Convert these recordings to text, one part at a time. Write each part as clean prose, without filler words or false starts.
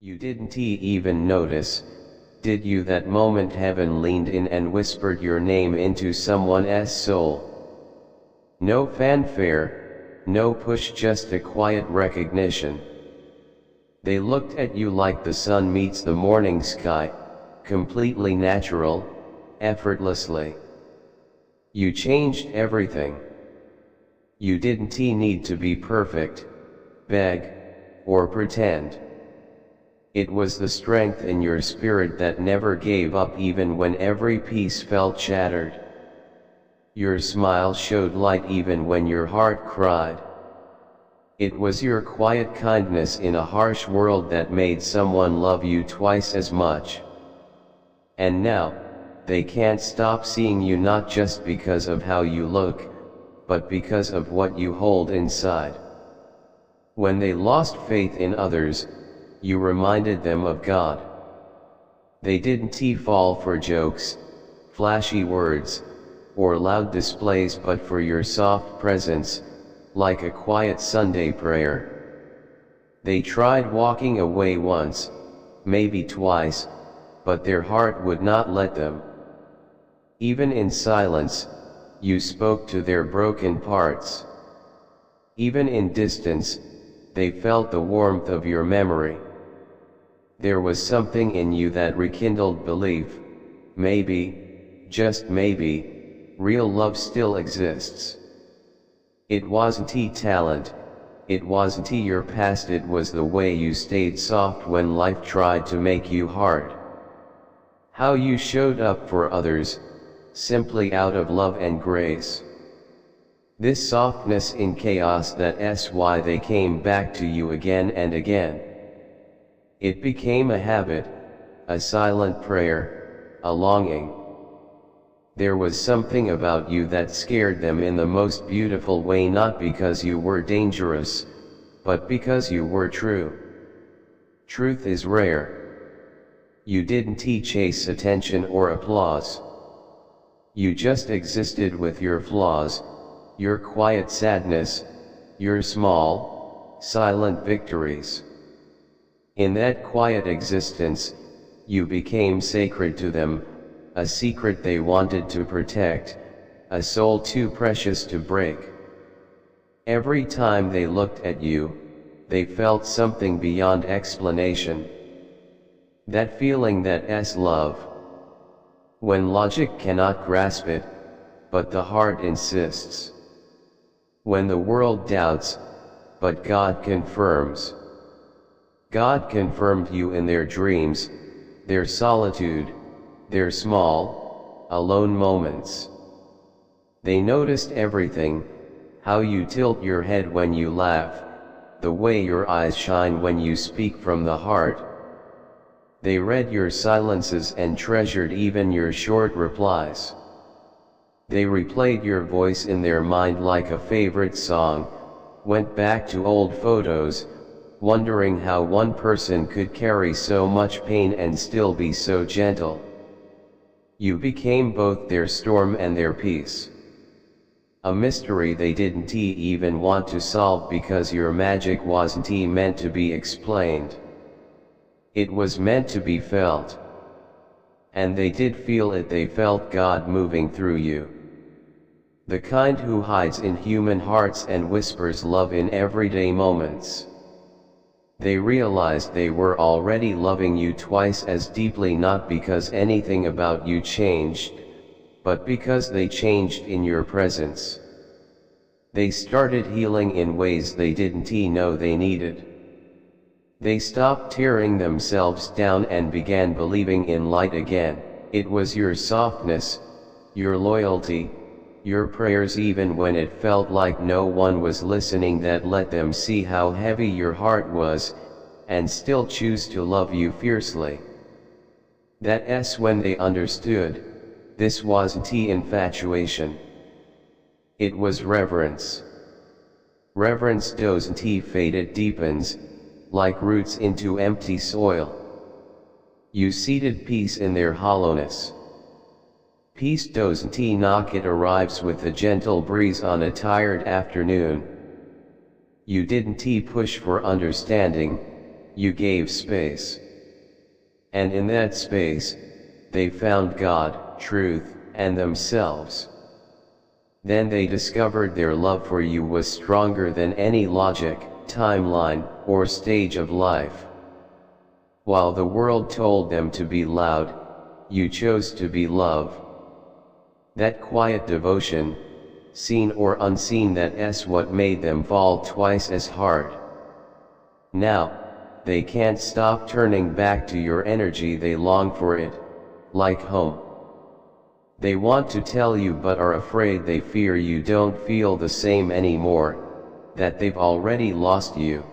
You didn't even notice, did you, that moment heaven leaned in and whispered your name into someone's soul? No fanfare, no push, just a quiet recognition. They looked at you like the sun meets the morning sky, completely natural, effortlessly. You changed everything. You didn't need to be perfect, beg, or pretend. It was the strength in your spirit that never gave up even when every piece felt shattered. Your smile showed light even when your heart cried. It was your quiet kindness in a harsh world that made someone love you twice as much. And now, they can't stop seeing you, not just because of how you look, but because of what you hold inside. When they lost faith in others, you reminded them of God. They didn't fall for jokes, flashy words, or loud displays, but for your soft presence, like a quiet Sunday prayer. They tried walking away once, maybe twice, but their heart would not let them. Even in silence, you spoke to their broken parts. Even in distance, they felt the warmth of your memory. There was something in you that rekindled belief. Maybe, just maybe, real love still exists. It wasn't talent, it wasn't your past, it was the way you stayed soft when life tried to make you hard. How you showed up for others, simply out of love and grace. This softness in chaos, that's why they came back to you again and again. It became a habit, a silent prayer, a longing. There was something about you that scared them in the most beautiful way, not because you were dangerous, but because you were true. Truth is rare. You didn't chase attention or applause. You just existed with your flaws, your quiet sadness, your small, silent victories. In that quiet existence, you became sacred to them, a secret they wanted to protect, a soul too precious to break. Every time they looked at you, they felt something beyond explanation. That feeling that's love. When logic cannot grasp it, but the heart insists. When the world doubts, but God confirms. God confirmed you in their dreams, their solitude, their small, alone moments. They noticed everything, how you tilt your head when you laugh, the way your eyes shine when you speak from the heart. They read your silences and treasured even your short replies. They replayed your voice in their mind like a favorite song, went back to old photos, wondering how one person could carry so much pain and still be so gentle. You became both their storm and their peace. A mystery they didn't even want to solve, because your magic wasn't meant to be explained. It was meant to be felt. And they did feel it. They felt God moving through you. The kind who hides in human hearts and whispers love in everyday moments. They realized they were already loving you twice as deeply, not because anything about you changed, but because they changed in your presence. They started healing in ways they didn't know they needed. They stopped tearing themselves down and began believing in light again. It was your softness, your loyalty, your prayers even when it felt like no one was listening, that let them see how heavy your heart was, and still choose to love you fiercely. That's when they understood, this wasn't infatuation. It was reverence. Reverence doesn't fade, it deepens, like roots into empty soil. You seeded peace in their hollowness. Peace doesn't knock, it arrives with a gentle breeze on a tired afternoon. You didn't push for understanding, you gave space. And in that space, they found God, truth, and themselves. Then they discovered their love for you was stronger than any logic, timeline, or stage of life. While the world told them to be loud, you chose to be love. That quiet devotion, seen or unseen, that's what made them fall twice as hard. Now, they can't stop turning back to your energy, they long for it, like home. They want to tell you but are afraid, they fear you don't feel the same anymore, that they've already lost you.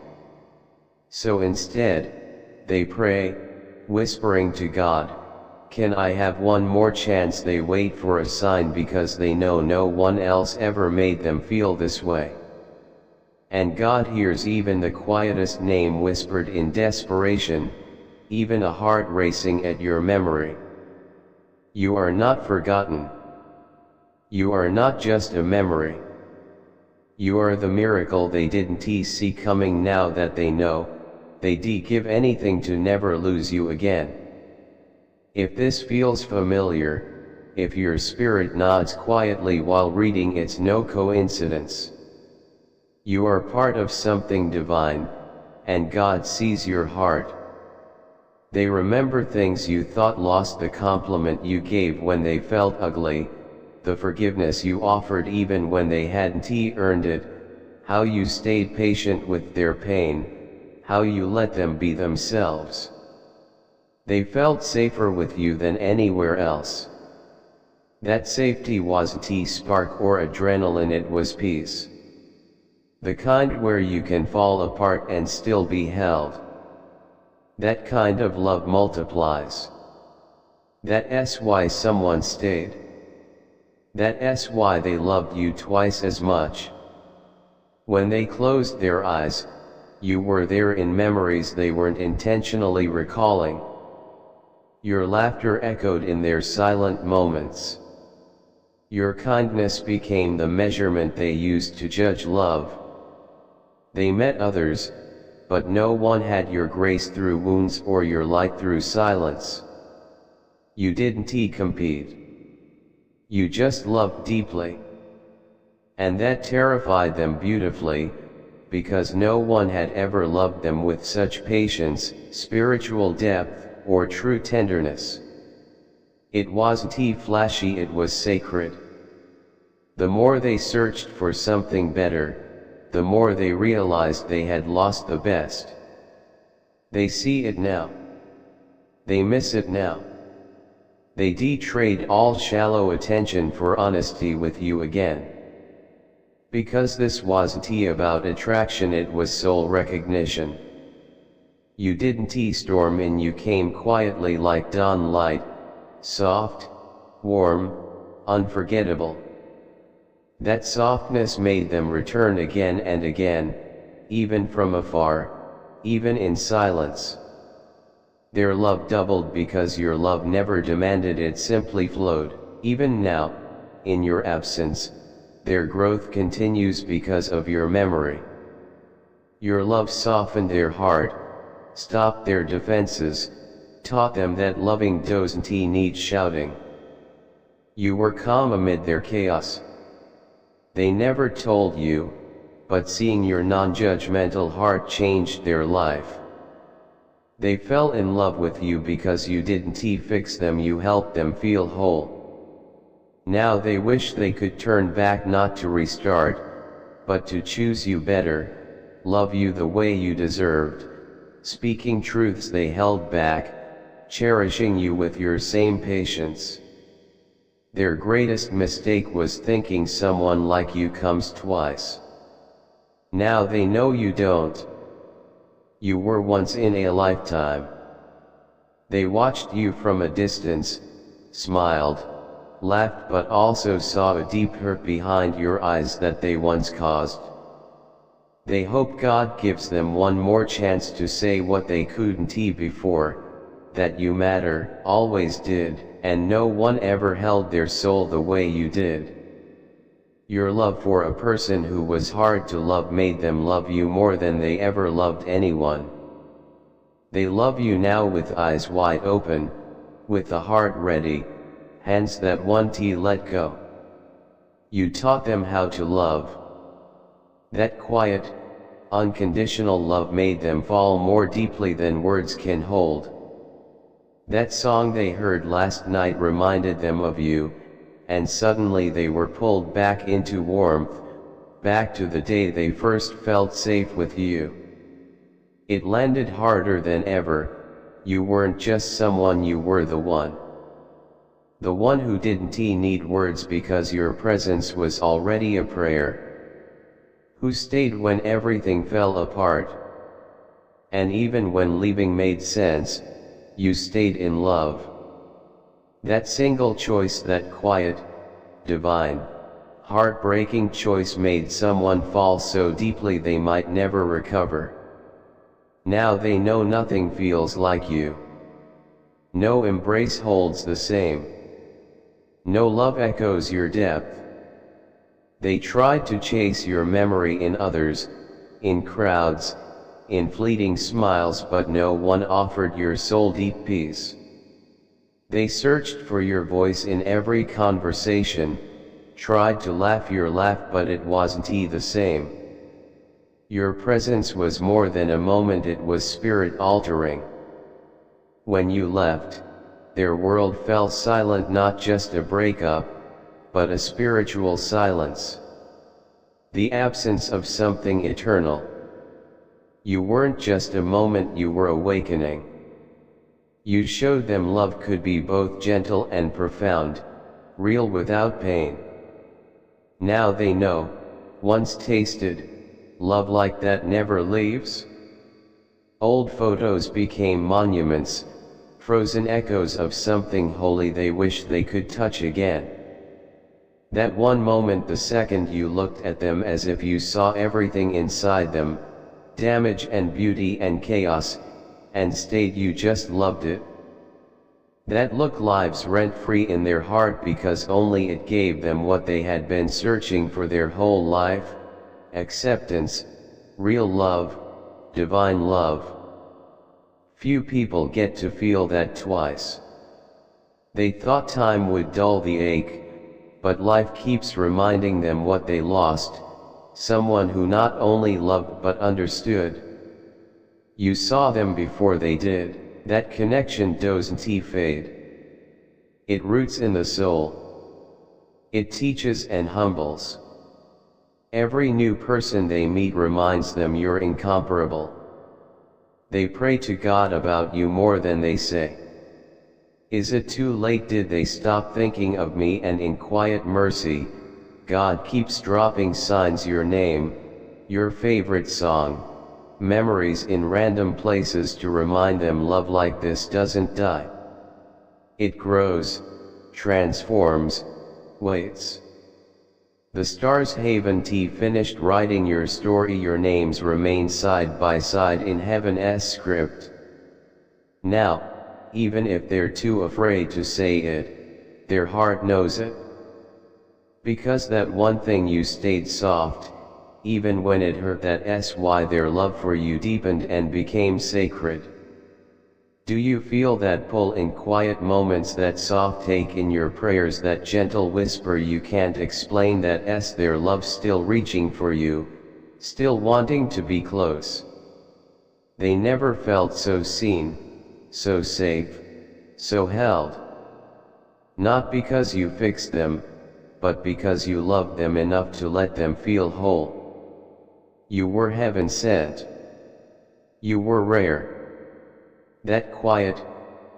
So instead, they pray, whispering to God, "Can I have one more chance?" They wait for a sign because they know no one else ever made them feel this way. And God hears even the quietest name whispered in desperation, even a heart racing at your memory. You are not forgotten. You are not just a memory. You are the miracle they didn't see coming. Now that they know, they give anything to never lose you again. If this feels familiar, if your spirit nods quietly while reading, it's no coincidence. You are part of something divine, and God sees your heart. They remember things you thought lost, the compliment you gave when they felt ugly, the forgiveness you offered even when they hadn't earned it, how you stayed patient with their pain, how you let them be themselves. They felt safer with you than anywhere else. That safety wasn't a spark or adrenaline, it was peace. The kind where you can fall apart and still be held. That kind of love multiplies. That's why someone stayed. That's why they loved you twice as much. When they closed their eyes, you were there in memories they weren't intentionally recalling. Your laughter echoed in their silent moments. Your kindness became the measurement they used to judge love. They met others, but no one had your grace through wounds or your light through silence. You didn't compete. You just loved deeply. And that terrified them beautifully, because no one had ever loved them with such patience, spiritual depth, or true tenderness. It wasn't flashy, it was sacred. The more they searched for something better, the more they realized they had lost the best. They see it now. They miss it now. They trade all shallow attention for honesty with you again. Because this wasn't about attraction, it was soul recognition. You didn't storm in, you came quietly like dawn light, soft, warm, unforgettable. That softness made them return again and again, even from afar, even in silence. Their love doubled because your love never demanded, it simply flowed. Even now, in your absence, their growth continues because of your memory. Your love softened their heart, stopped their defenses, taught them that loving doesn't need shouting. You were calm amid their chaos. They never told you, but seeing your non-judgmental heart changed their life. They fell in love with you because you didn't fix them, you helped them feel whole. Now they wish they could turn back, not to restart, but to choose you better, love you the way you deserved, speaking truths they held back, cherishing you with your same patience. Their greatest mistake was thinking someone like you comes twice. Now they know you don't. You were once in a lifetime. They watched you from a distance, smiled, laughed, but also saw a deep hurt behind your eyes that they once caused. They hope God gives them one more chance to say what they couldn't before, that you matter, always did, and no one ever held their soul the way you did. Your love for a person who was hard to love made them love you more than they ever loved anyone. They love you now with eyes wide open, with the heart ready, hands that won't let go. You taught them how to love. That quiet, unconditional love made them fall more deeply than words can hold. That song they heard last night reminded them of you, and suddenly they were pulled back into warmth, back to the day they first felt safe with you. It landed harder than ever. You weren't just someone, you were the one. The one who didn't need words because your presence was already a prayer. Who stayed when everything fell apart. And even when leaving made sense, you stayed in love. That single choice, that quiet, divine, heartbreaking choice made someone fall so deeply they might never recover. Now they know nothing feels like you. No embrace holds the same. No love echoes your depth. They tried to chase your memory in others, in crowds, in fleeting smiles, but no one offered your soul deep peace. They searched for your voice in every conversation, tried to laugh your laugh, but it wasn't the same. Your presence was more than a moment, it was spirit altering. When you left, their world fell silent, not just a breakup, but a spiritual silence. The absence of something eternal. You weren't just a moment, you were awakening. You showed them love could be both gentle and profound, real without pain. Now they know, once tasted, love like that never leaves. Old photos became monuments, frozen echoes of something holy they wish they could touch again. That one moment, the second you looked at them as if you saw everything inside them, damage and beauty and chaos, and stayed, you just loved it. That look lives rent-free in their heart because only it gave them what they had been searching for their whole life: acceptance, real love, divine love. Few people get to feel that twice. They thought time would dull the ache, but life keeps reminding them what they lost: someone who not only loved but understood. You saw them before they did. That connection doesn't fade. It roots in the soul. It teaches and humbles. Every new person they meet reminds them you're incomparable. They pray to God about you more than they say. Is it too late? Did they stop thinking of me? And in quiet mercy, God keeps dropping signs: your name, your favorite song, memories in random places to remind them love like this doesn't die. It grows, transforms, waits. The stars haven't finished writing your story. Your names remain side by side in heaven's script. Now, even if they're too afraid to say it, their heart knows it. Because that one thing, you stayed soft, even when it hurt. That's why their love for you deepened and became sacred. Do you feel that pull in quiet moments, that soft ache in your prayers, that gentle whisper you can't explain? That's their love still reaching for you, still wanting to be close. They never felt so seen, so safe, so held. Not because you fixed them, but because you loved them enough to let them feel whole. You were heaven sent. You were rare. That quiet,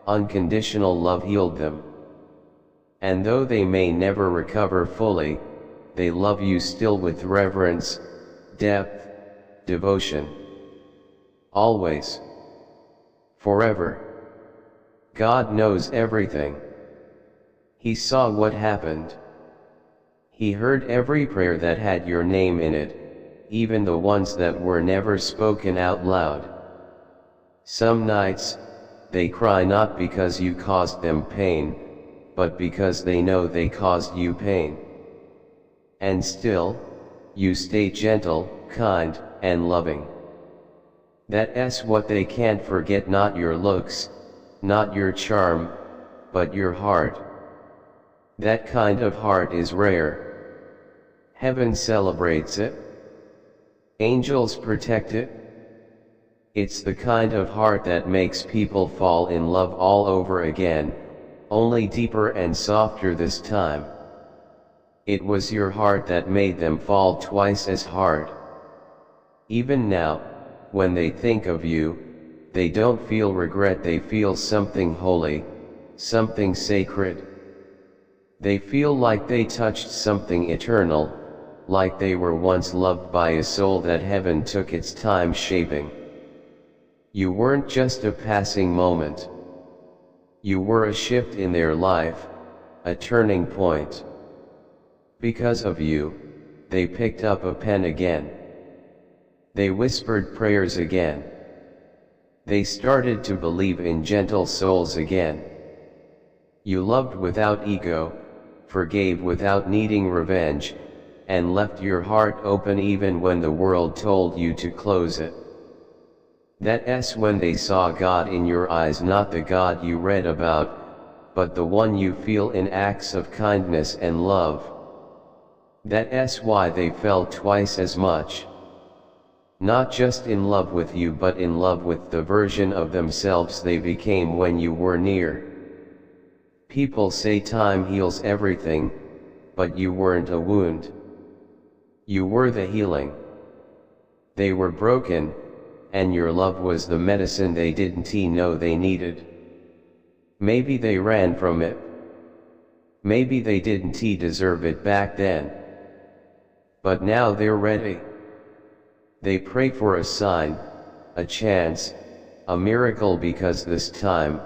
unconditional love healed them. And though they may never recover fully, they love you still with reverence, depth, devotion. Always. Forever. God knows everything. He saw what happened. He heard every prayer that had your name in it, even the ones that were never spoken out loud. Some nights, they cry not because you caused them pain, but because they know they caused you pain. And still, you stay gentle, kind, and loving. That's what they can't forget, not your looks, not your charm, but your heart. That kind of heart is rare. Heaven celebrates it. Angels protect it. It's the kind of heart that makes people fall in love all over again, only deeper and softer this time. It was your heart that made them fall twice as hard. Even now, when they think of you, they don't feel regret, they feel something holy, something sacred. They feel like they touched something eternal, like they were once loved by a soul that heaven took its time shaping. You weren't just a passing moment. You were a shift in their life, a turning point. Because of you, they picked up a pen again. They whispered prayers again. They started to believe in gentle souls again. You loved without ego, forgave without needing revenge, and left your heart open even when the world told you to close it. That's when they saw God in your eyes, not the God you read about, but the one you feel in acts of kindness and love. That's why they fell twice as much. Not just in love with you, but in love with the version of themselves they became when you were near. People say time heals everything, but you weren't a wound. You were the healing. They were broken, and your love was the medicine they didn't know they needed. Maybe they ran from it. Maybe they didn't deserve it back then. But now they're ready. They pray for a sign, a chance, a miracle, because this time,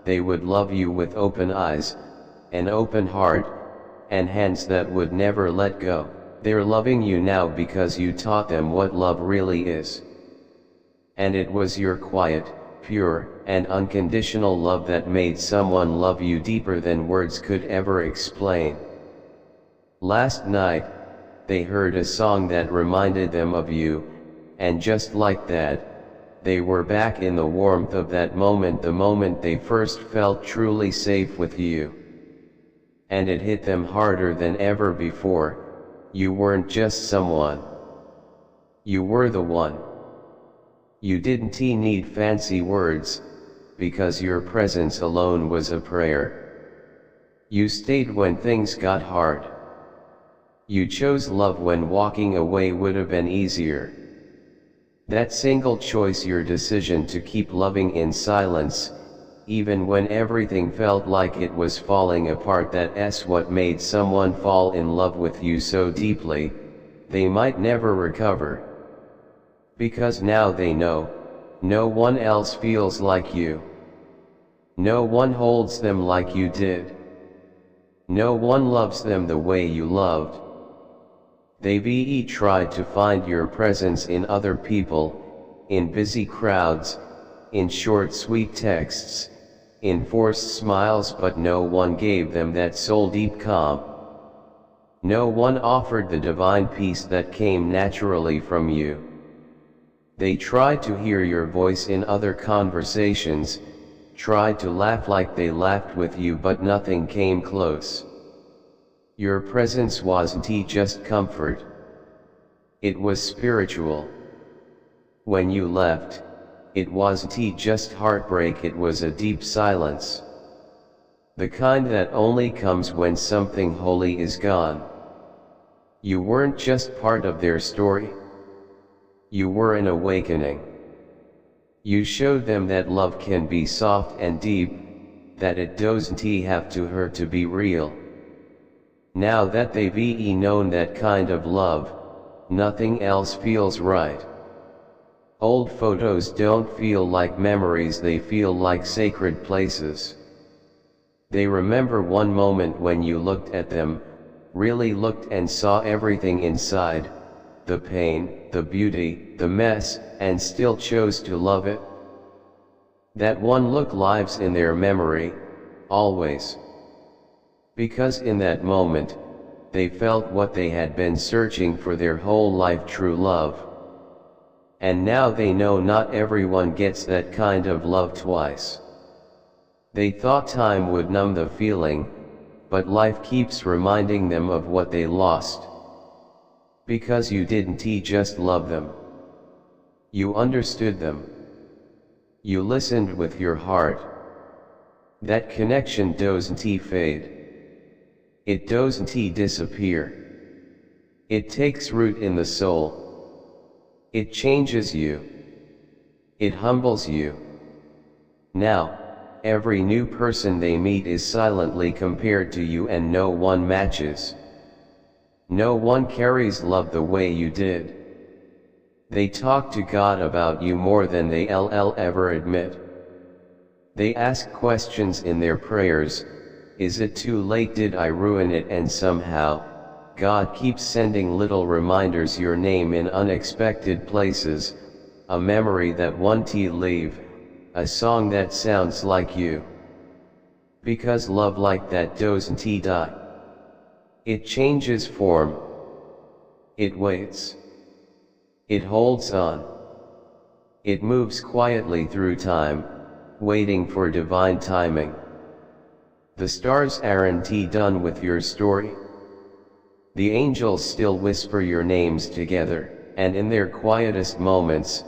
they would love you with open eyes, an open heart, and hands that would never let go. They're loving you now because you taught them what love really is. And it was your quiet, pure, and unconditional love that made someone love you deeper than words could ever explain. Last night, they heard a song that reminded them of you, and just like that, they were back in the warmth of that moment, the moment they first felt truly safe with you. And it hit them harder than ever before. You weren't just someone. You were the one. You didn't need fancy words, because your presence alone was a prayer. You stayed when things got hard. You chose love when walking away would have been easier. That single choice, your decision to keep loving in silence, even when everything felt like it was falling apart, that's what made someone fall in love with you so deeply, they might never recover. Because now they know, no one else feels like you. No one holds them like you did. No one loves them the way you loved. They've tried to find your presence in other people, in busy crowds, in short sweet texts, in forced smiles, but no one gave them that soul-deep calm. No one offered the divine peace that came naturally from you. They tried to hear your voice in other conversations, tried to laugh like they laughed with you, but nothing came close. Your presence wasn't just comfort. It was spiritual. When you left, it wasn't just heartbreak, it was a deep silence. The kind that only comes when something holy is gone. You weren't just part of their story. You were an awakening. You showed them that love can be soft and deep, that it doesn't have to hurt to be real. Now that they've known that kind of love, nothing else feels right. Old photos don't feel like memories, they feel like sacred places. They remember one moment when you looked at them, really looked and saw everything inside, the pain, the beauty, the mess, and still chose to love it. That one look lives in their memory, always. Because in that moment, they felt what they had been searching for their whole life, true love. and now they know not everyone gets that kind of love twice. They thought time would numb the feeling, but life keeps reminding them of what they lost. Because you didn't just love them. You understood them. You listened with your heart. That connection doesn't fade. It doesn't disappear. It takes root in the soul. It changes you. It humbles you. Now, every new person they meet is silently compared to you, and no one matches. No one carries love the way you did. They talk to God about you more than they'll ever admit. They ask questions in their prayers. Is it too late? Did I ruin it? And somehow, God keeps sending little reminders, your name in unexpected places, a memory that won't leave, a song that sounds like you. Because love like that doesn't die. It changes form. It waits. It holds on. It moves quietly through time, waiting for divine timing. The stars aren't done with your story. The angels still whisper your names together, and in their quietest moments,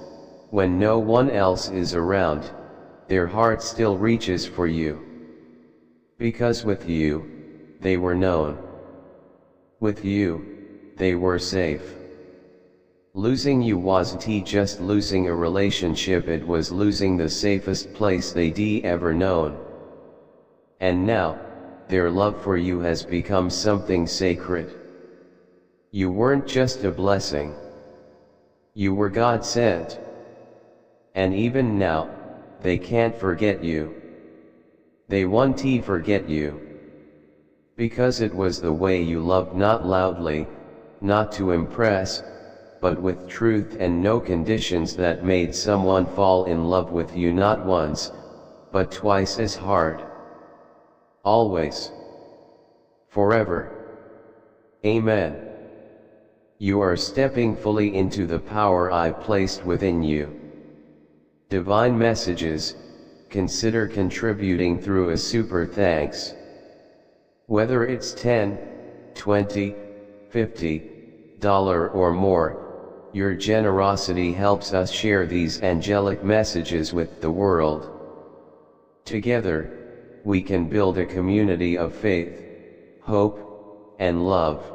when no one else is around, their heart still reaches for you. Because with you, they were known. With you, they were safe. Losing you wasn't just losing a relationship, it was losing the safest place they'd ever known. And now, their love for you has become something sacred. You weren't just a blessing. You were God sent. And even now, they can't forget you. They won't forget you. Because it was the way you loved, not loudly, not to impress, but with truth and no conditions, that made someone fall in love with you not once, but twice as hard. Always. Forever. Amen. You are stepping fully into the power I've placed within you. Divine messages, consider contributing through a super thanks. Whether it's $10, $20, $50 or more, your generosity helps us share these angelic messages with the world. Together, we can build a community of faith, hope, and love.